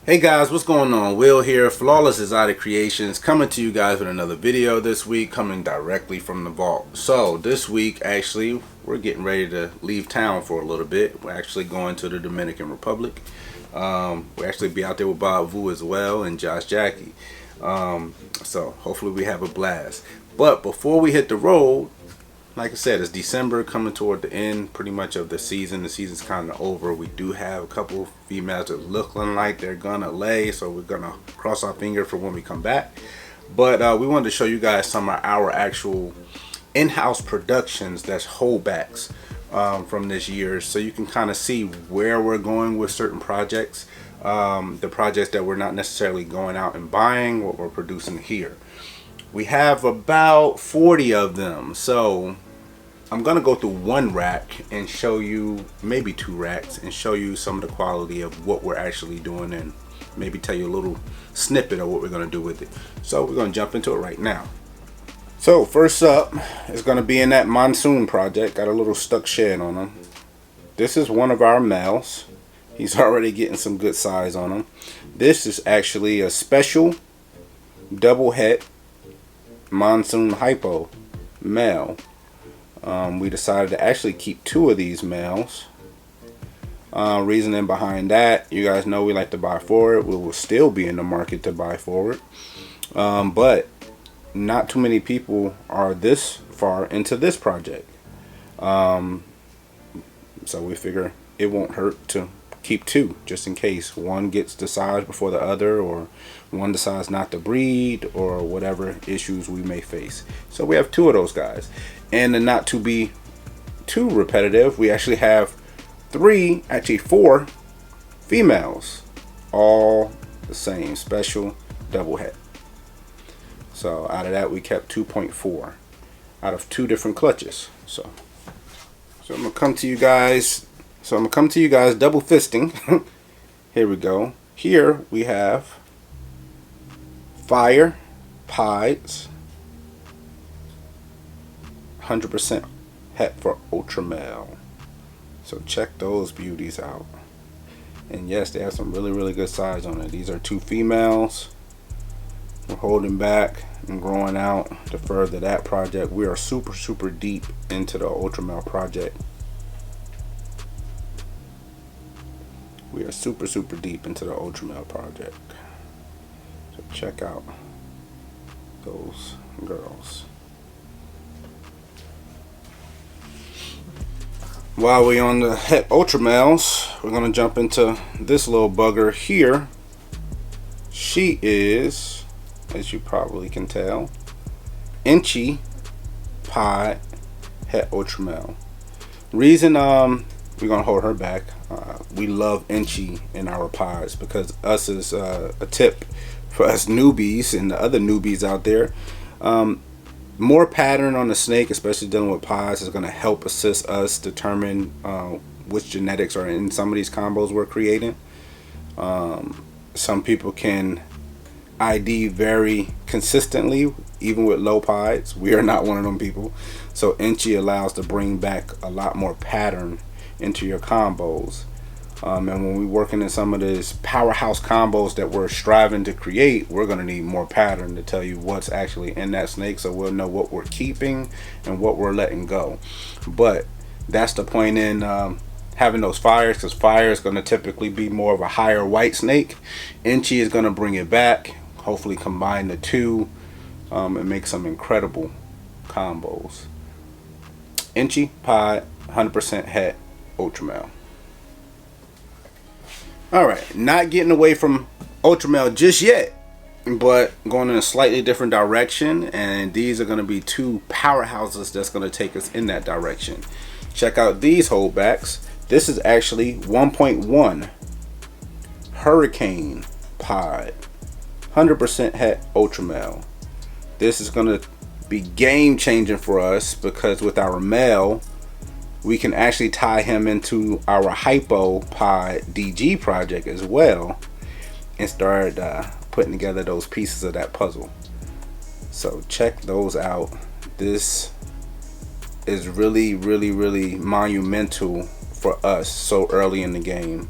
Hey guys, what's going on? Will here, Flawless Exotic Creations, coming to you guys with another video this week, coming directly from the vault. So this week, actually, we're getting ready to leave town for a little bit. We're actually going to the Dominican Republic. We'll actually be out there with Bob Vu as well and Josh Jackie. So hopefully we have a blast. But before we hit the road, like I said, it's December, coming toward the end pretty much of the season. The season's kind of over. We do have a couple females that look like they're gonna lay, so we're gonna cross our finger for when we come back. But we wanted to show you guys some of our actual in-house productions that's holdbacks from this year, so you can kind of see where we're going with certain projects. The projects that we're not necessarily going out and buying, what we're producing here. We have about 40 of them, so I'm gonna go through one rack and show you, maybe two racks, and show you some of the quality of what we're actually doing and maybe tell you a little snippet of what we're gonna do with it. So we're gonna jump into it right now. So first up is gonna be in that monsoon project. Got a little stuck shed on him. This is one of our males. He's already getting some good size on him. This is actually a special double het monsoon hypo male. We decided to actually keep two of these males. Reasoning behind that, you guys know we like to buy forward. We will still be in the market to buy forward, but not too many people are this far into this project, so we figure it won't hurt to keep two, just in case one gets the size before the other, or one decides not to breed, or whatever issues we may face. So we have two of those guys. And to not to be too repetitive, we actually have four females, all the same special double het. So out of that, we kept 2.4 out of two different clutches. So I'm gonna come to you guys. Double fisting. Here we go. Here we have Fire Pieds, 100% het for ultra male. So check those beauties out. And yes, they have some really good size on it. These are two females. We're holding back and growing out to further that project. We are super deep into the ultra male project. We are super deep into the ultra male project. So check out those girls. While we're on the het ultra males, we're gonna jump into this little bugger here. She is, as you probably can tell, Inchy Pied het ultra male. Reason we're gonna hold her back. We love Inchy in our pies because us is a tip for us newbies and the other newbies out there. More pattern on the snake, especially dealing with pies, is going to help assist us determine which genetics are in some of these combos we're creating. Some people can ID very consistently, even with low pies. We are not one of them people. So Inchy allows to bring back a lot more pattern into your combos. And when we're working in some of these powerhouse combos that we're striving to create, we're going to need more pattern to tell you what's actually in that snake, so we'll know what we're keeping and what we're letting go. But that's the point in having those fires, because fire is going to typically be more of a higher white snake. Inchy is going to bring it back, hopefully combine the two, and make some incredible combos. Inchy Pied, 100% het ultra male. Alright, not getting away from ultra male just yet, but going in a slightly different direction, and these are going to be two powerhouses that's going to take us in that direction. Check out these holdbacks. This is actually 1.1 Hurricane Pied, 100% het ultra male. This is going to be game changing for us, because with our male, we can actually tie him into our hypo pied DG project as well, and start putting together those pieces of that puzzle. So check those out. This is really monumental for us so early in the game,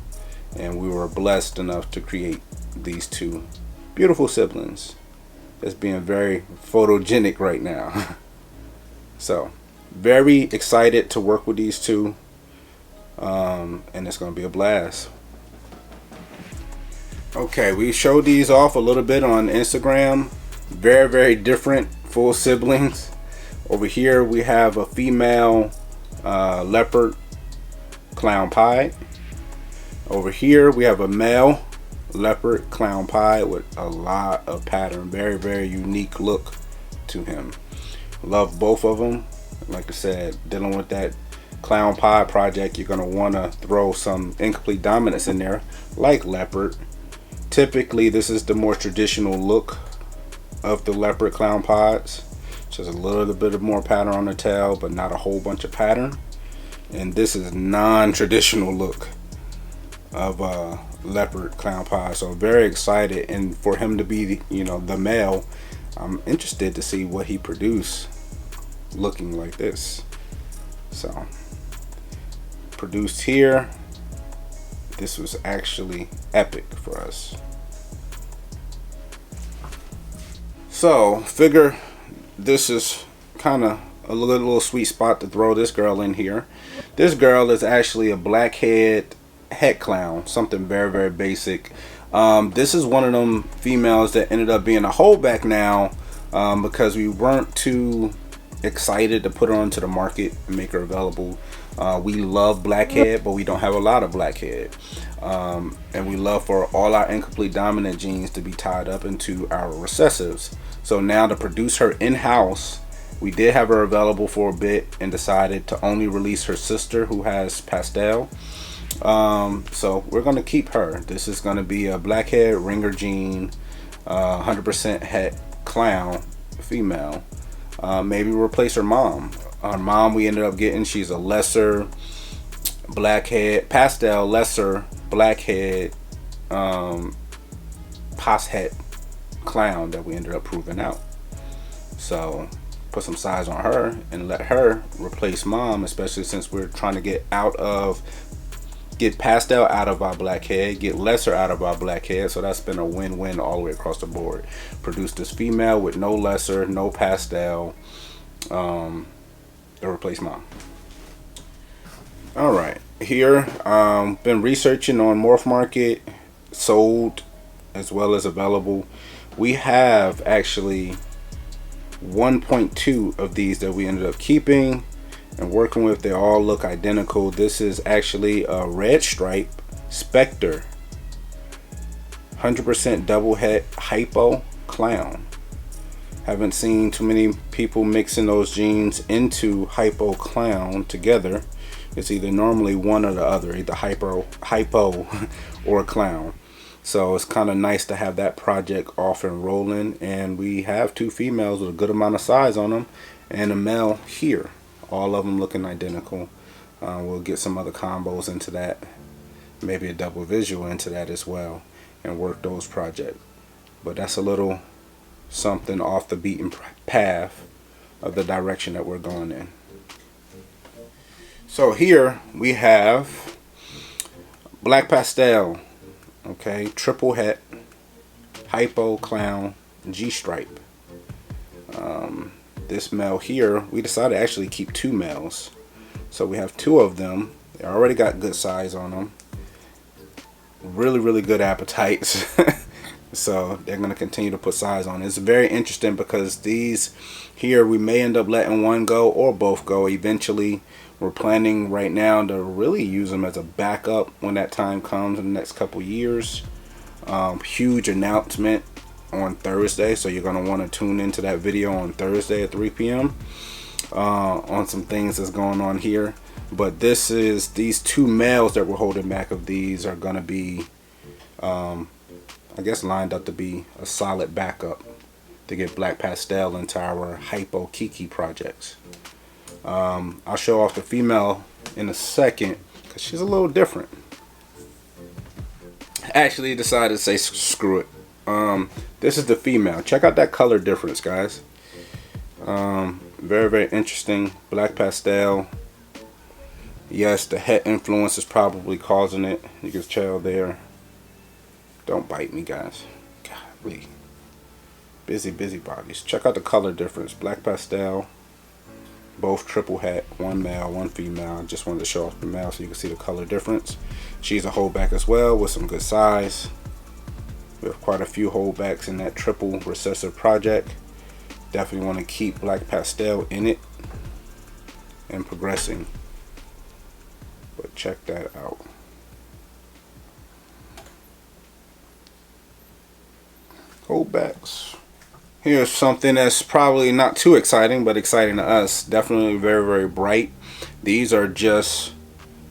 and we were blessed enough to create these two beautiful siblings that's being very photogenic right now. So very excited to work with these two, and it's going to be a blast. Okay, we showed these off a little bit on Instagram. Very different full siblings. Over here we have a female leopard clown pied. Over here we have a male leopard clown pied with a lot of pattern. Very unique look to him. Love both of them. Like I said, dealing with that clown pied project, you're going to want to throw some incomplete dominance in there like leopard. Typically this is the more traditional look of the leopard clown pieds. Just a little bit of more pattern on the tail, but not a whole bunch of pattern. And this is non-traditional look of leopard clown pied. So very excited, and for him to be, you know, the male, I'm interested to see what he produced looking like this. So produced here, this was actually epic for us. So figure this is kind of a little sweet spot to throw this girl in here. This girl is actually a blackhead head clown, something very basic. This is one of them females that ended up being a holdback now, because we weren't too excited to put her onto the market and make her available. We love blackhead, but we don't have a lot of blackhead, and we love for all our incomplete dominant genes to be tied up into our recessives. So now to produce her in-house, we did have her available for a bit and decided to only release her sister who has pastel. So we're going to keep her. This is going to be a blackhead ringer gene, 100% het clown female. Maybe replace her mom. Our mom we ended up getting, she's a lesser blackhead, pastel lesser blackhead pos het clown that we ended up proving out. So put some size on her and let her replace mom, especially since we're trying to get pastel out of our blackhead, get lesser out of our blackhead. So that's been a win-win all the way across the board. Produce this female with no lesser, no pastel, to replace mom. All right, here been researching on Morph Market, sold as well as available. We have actually 1.2 of these that we ended up keeping and working with. They all look identical. This is actually a red stripe Spectre, 100% double het hypo clown. Haven't seen too many people mixing those genes into hypo clown together. It's either normally one or the other, either hypo or clown. So it's kind of nice to have that project off and rolling, and we have two females with a good amount of size on them and a male here, all of them looking identical. We'll get some other combos into that, maybe a double visual into that as well, and work those projects. But that's a little something off the beaten path of the direction that we're going in. So here we have black pastel, okay, triple het hypo clown G stripe. This male here, we decided to actually keep two males, so we have two of them. They already got good size on them, really good appetites. So they're going to continue to put size on. It's very interesting because these here, we may end up letting one go or both go eventually. We're planning right now to really use them as a backup when that time comes in the next couple years. Huge announcement on Thursday, so you're going to want to tune into that video on Thursday at 3 p.m. On some things that's going on here. But this is, these two males that we're holding back of these are going to be I guess lined up to be a solid backup to get black pastel into our hypo kiki projects. I'll show off the female in a second because she's a little different. Actually decided to say screw it. This is the female. Check out that color difference, guys. Very interesting. Black pastel. Yes, the het influence is probably causing it. You can tell there. Don't bite me, guys. Golly. Busy bodies. Check out the color difference. Black pastel. Both triple het. One male, one female. Just wanted to show off the male so you can see the color difference. She's a holdback as well with some good size. We have quite a few holdbacks in that triple recessive project. Definitely want to keep black pastel in it and progressing. But check that out. Holdbacks. Here's something that's probably not too exciting, but exciting to us. Definitely very bright. These are just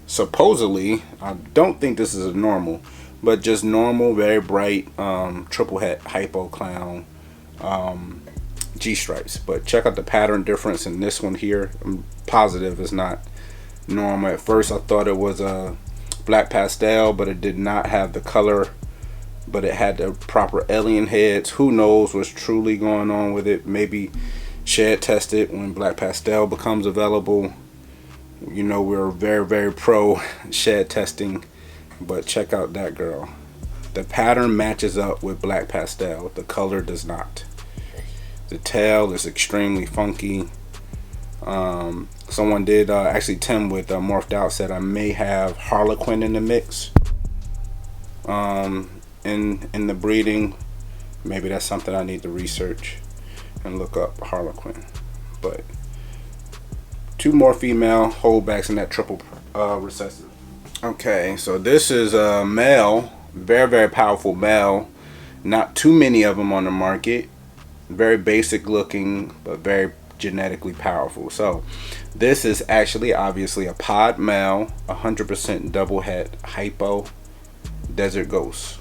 supposedly, I don't think this is a normal, but just normal, very bright triple het hypo clown G stripes. But check out the pattern difference in this one here. I'm positive it's not normal. At first I thought it was a black pastel, but it did not have the color, but it had the proper alien heads. Who knows what's truly going on with it? Maybe shed test it when black pastel becomes available. You know, we're very pro shed testing, but check out that girl. The pattern matches up with black pastel. The color does not. The tail is extremely funky. Someone did actually, Tim with Morphed Out said I may have Harlequin in the mix in the breeding. Maybe that's something I need to research and look up, Harlequin. But two more female holdbacks in that triple recessive. Okay, so this is a male, very powerful male. Not too many of them on the market. Very basic looking, but very genetically powerful. So this is actually obviously a pod male, 100% double het hypo desert ghost.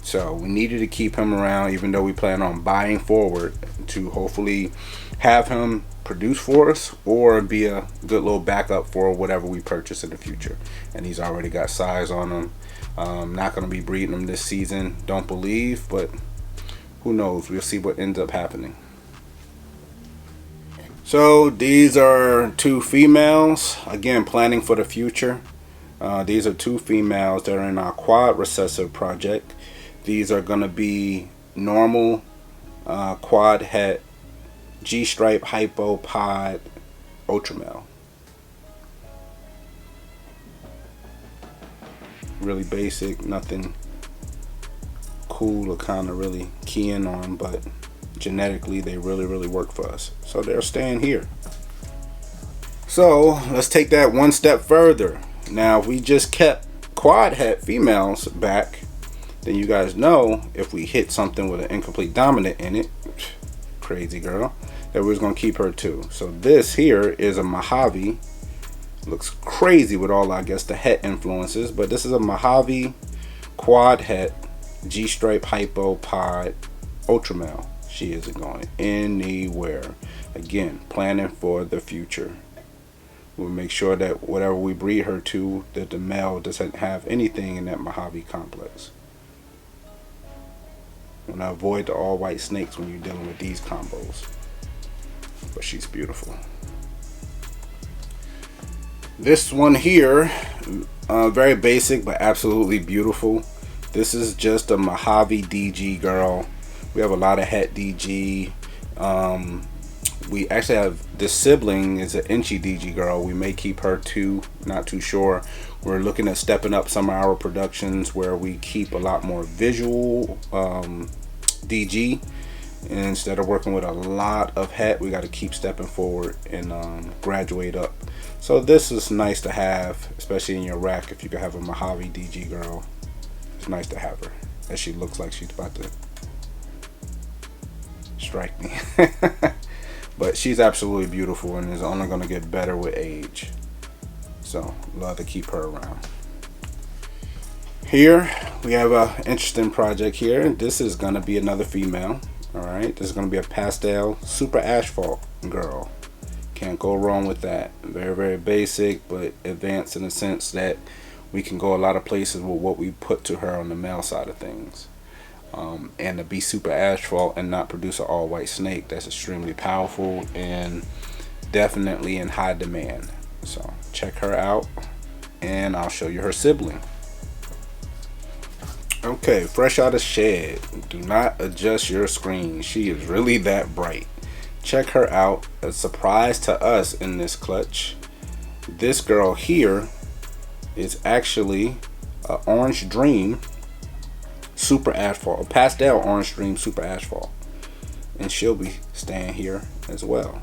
So we needed to keep him around, even though we plan on buying forward to hopefully have him produce for us or be a good little backup for whatever we purchase in the future. And he's already got size on him. Not going to be breeding him this season, don't believe, but who knows? We'll see what ends up happening. So these are two females, again planning for the future. These are two females that are in our quad recessive project. These are going to be normal quad het G stripe hypo pod ultra male. Really basic, nothing cool or kind of really key in on, but genetically they really work for us, so they're staying here. So let's take that one step further. Now if we just kept quad het females back, then you guys know if we hit something with an incomplete dominant in it, crazy girl, that we was gonna keep her too. So this here is a Mojave. Looks crazy with all, I guess, the het influences, but this is a Mojave quad het G stripe hypo pod ultra male. She isn't going anywhere. Again, planning for the future. We'll make sure that whatever we breed her to, that the male doesn't have anything in that Mojave complex. Want to avoid the all white snakes when you're dealing with these combos. But she's beautiful. This one here, very basic but absolutely beautiful. This is just a Mojave DG girl. We have a lot of het DG. We actually have this sibling is an Inchy DG girl. We may keep her too, not too sure. We're looking at stepping up some of our productions where we keep a lot more visual DG. And instead of working with a lot of het, we got to keep stepping forward and graduate up. So this is nice to have, especially in your rack. If you could have a Mojave DG girl, it's nice to have her, as she looks like she's about to strike me. But she's absolutely beautiful and is only going to get better with age. So love to keep her around. Here we have a interesting project here. This is going to be another female. All right, this is going to be a pastel super asphalt girl. Can't go wrong with that. Very basic, but advanced in the sense that we can go a lot of places with what we put to her on the male side of things. And to be super asphalt and not produce an all white snake, that's extremely powerful and definitely in high demand. So check her out and I'll show you her sibling. Okay, fresh out of shed. Do not adjust your screen. She is really that bright. Check her out. A surprise to us in this clutch. This girl here is actually a Orange Dream Super Asphalt. Pastel Orange Dream Super Asphalt. And she'll be staying here as well.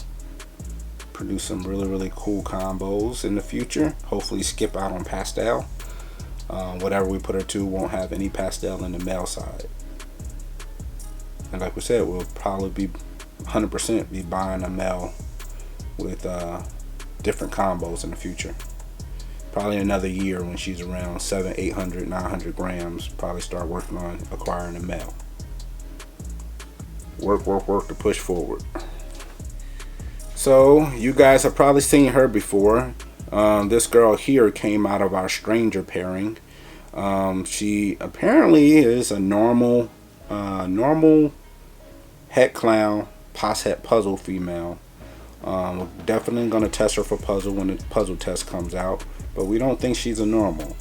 Produce some really cool combos in the future. Hopefully skip out on pastel. Whatever we put her to won't have any pastel in the male side. And like we said, we'll probably be 100% be buying a male with different combos in the future. Probably another year when she's around 700, 800, 900 grams. Probably start working on acquiring a male. Work to push forward. So you guys have probably seen her before. This girl here came out of our stranger pairing. She apparently is a normal het clown pos het puzzle female. We're definitely going to test her for puzzle when the puzzle test comes out, but we don't think she's a normal.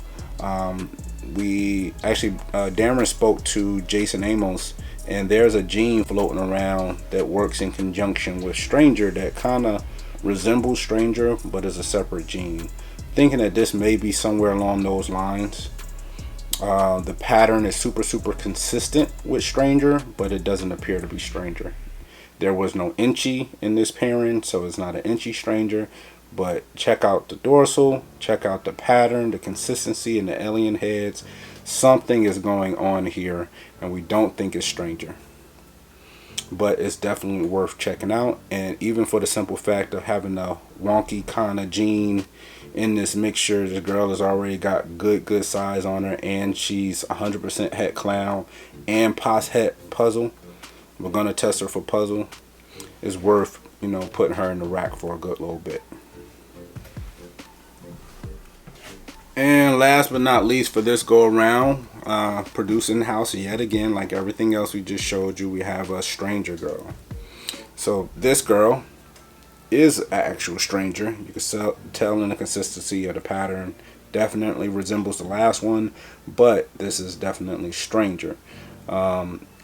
We actually Darren spoke to Jason Amos, and there's a gene floating around that works in conjunction with Stranger that kind of resembles Stranger but is a separate gene. Thinking that this may be somewhere along those lines. The pattern is super consistent with Stranger, but it doesn't appear to be Stranger. There was no inchy in this pairing, so it's not an inchy Stranger. But check out the dorsal, check out the pattern, the consistency in the alien heads. Something is going on here, and we don't think it's Stranger. But it's definitely worth checking out. And even for the simple fact of having a wonky kind of gene in this mixture, the girl has already got good size on her, and she's 100% het clown and pos het puzzle. We're gonna test her for puzzle. It's worth, putting her in the rack for a good little bit. And last but not least for this go around, produced in house yet again, like everything else we just showed you, we have a Stranger girl. So this girl is an actual Stranger. You can tell in the consistency of the pattern. Definitely resembles the last one, but this is definitely Stranger.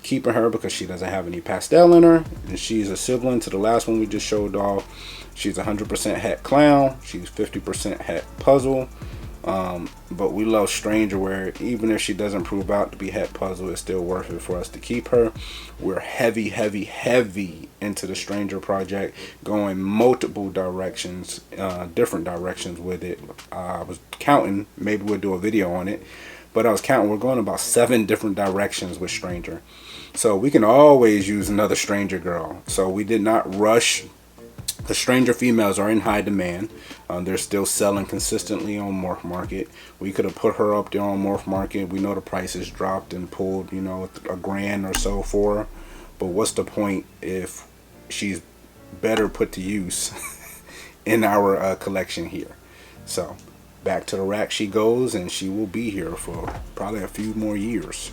Keeping her because she doesn't have any pastel in her, and she's a sibling to the last one we just showed off. She's 100% het clown. She's 50% het puzzle. But we love Stranger, where even if she doesn't prove out to be het puzzle, it's still worth it for us to keep her. We're heavy into the Stranger project, going multiple directions, different directions with it. I was counting, maybe we'll do a video on it, but I was counting, we're going about 7 different directions with Stranger. So we can always use another Stranger girl. So we did not rush. The Stranger females are in high demand. They're still selling consistently on Morph Market. We could have put her up there on Morph Market. We know the prices dropped and pulled, $1,000 or so for her. But what's the point if she's better put to use in our collection here? So back to the rack she goes, and she will be here for probably a few more years.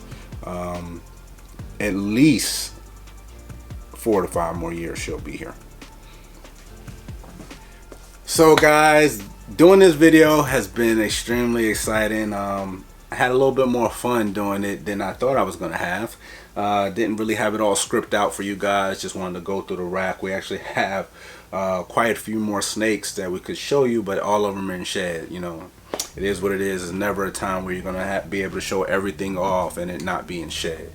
At least 4 to 5 more years she'll be here. So guys, doing this video has been extremely exciting. I had a little bit more fun doing it than I thought I was going to have. Didn't really have it all scripted out for you guys. Just wanted to go through the rack. We actually have quite a few more snakes that we could show you, but all of them are in shed. It is what it is. There's never a time where you're going to be able to show everything off and it not be in shed.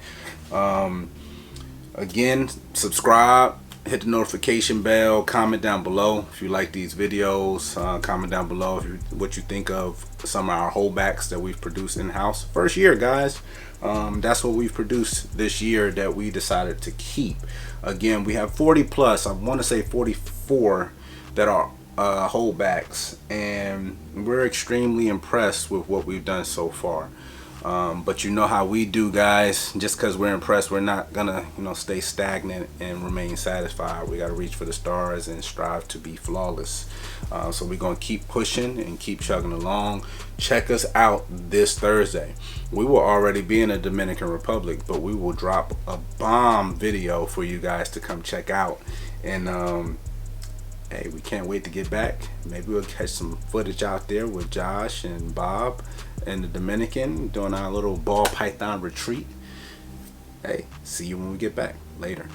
Again, subscribe, hit the notification bell, comment down below if you like these videos. Comment down below what you think of some of our holdbacks that we've produced in-house. First year, guys. That's what we've produced this year that we decided to keep. Again, we have 40 plus, I want to say 44 that are holdbacks, and we're extremely impressed with what we've done so far. But you know how we do, guys. Just because we're impressed, we're not gonna stay stagnant and remain satisfied. We got to reach for the stars and strive to be flawless. So we're gonna keep pushing and keep chugging along. Check us out this Thursday. We will already be in the Dominican Republic, but we will drop a bomb video for you guys to come check out. And hey, we can't wait to get back. Maybe we'll catch some footage out there with Josh and Bob and the Dominican doing our little ball python retreat. Hey, see you when we get back. Later.